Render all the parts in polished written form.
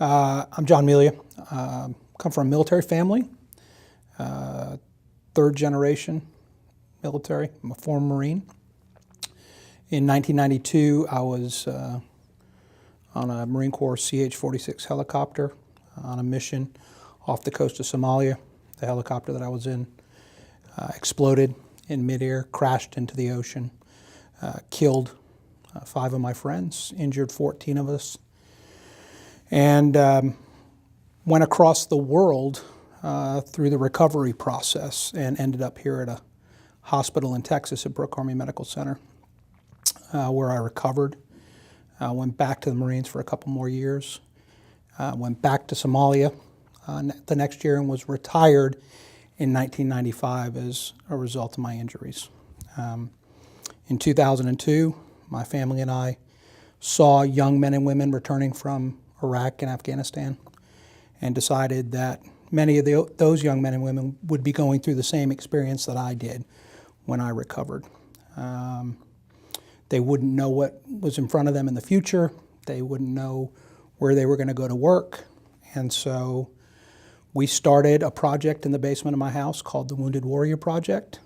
I'm John Melia. Come from a military family, third generation military. I'm a former Marine. In 1992, I was on a Marine Corps CH-46 helicopter on a mission off the coast of Somalia. The helicopter that I was in exploded in midair, crashed into the ocean, killed 5 of my friends, injured 14 of us, and went across the world through the recovery process and ended up here at a hospital in Texas at Brooke Army Medical Center where I recovered. Went back to the Marines for a couple more years, went back to Somalia the next year and was retired in 1995 as a result of my injuries. In 2002, my family and I saw young men and women returning from Iraq and Afghanistan and decided that many of those young men and women would be going through the same experience that I did when I recovered. They wouldn't know what was in front of them in the future. They wouldn't know where they were going to go to work. And so we started a project in the basement of my house called the Wounded Warrior Project.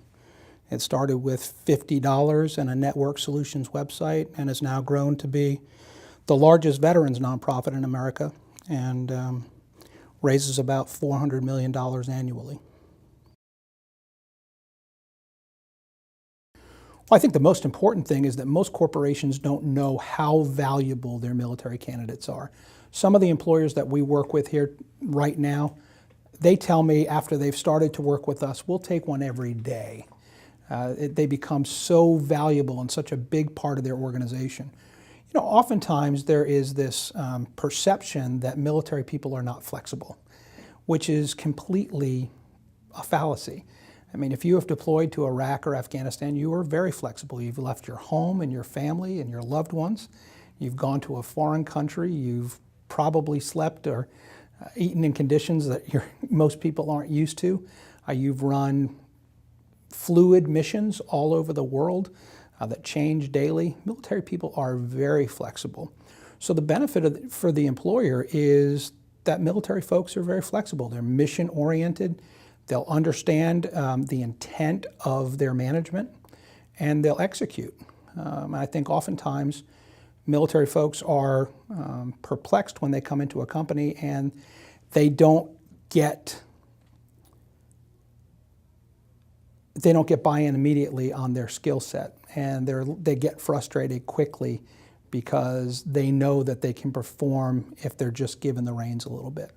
It started with $50 and a Network Solutions website and has now grown to be the largest veterans nonprofit in America and raises about $400 million annually. Well, I think the most important thing is that most corporations don't know how valuable their military candidates are. Some of the employers that we work with here right now, they tell me after they've started to work with us, we'll take one every day. They become so valuable and such a big part of their organization. You know, oftentimes there is this perception that military people are not flexible, which is completely a fallacy. I mean, if you have deployed to Iraq or Afghanistan, you are very flexible. You've left your home and your family and your loved ones. You've gone to a foreign country. You've probably slept or eaten in conditions that most people aren't used to. You've run fluid missions all over the world that change daily. Military people are very flexible. So the benefit for the employer is that military folks are very flexible. They're mission oriented. They'll understand the intent of their management and they'll execute. I think oftentimes military folks are perplexed when they come into a company and they don't get buy-in immediately on their skill set, and they get frustrated quickly because they know that they can perform if they're just given the reins a little bit.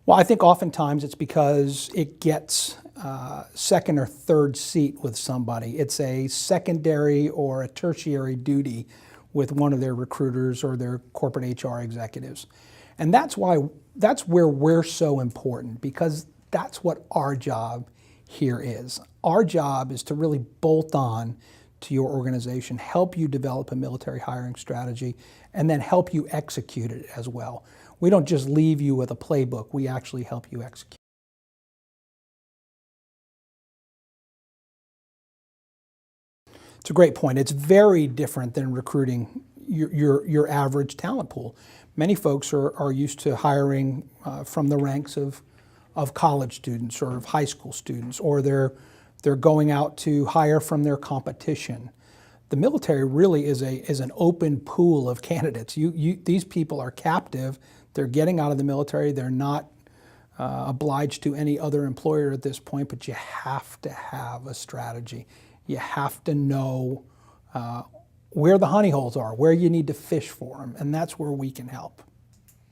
Well, I think oftentimes it's because it gets second or third seat with somebody. It's a secondary or a tertiary duty with one of their recruiters or their corporate HR executives. And that's where we're so important, because that's what our job here is. Our job is to really bolt on to your organization, help you develop a military hiring strategy, and then help you execute it as well. We don't just leave you with a playbook, we actually help you execute. It's a great point. It's very different than recruiting your average talent pool. Many folks are used to hiring from the ranks of college students or of high school students, or they're going out to hire from their competition. The military really is an open pool of candidates. These people are captive. They're getting out of the military. They're not obliged to any other employer at this point, but you have to have a strategy. You have to know where the honey holes are, where you need to fish for them, and that's where we can help.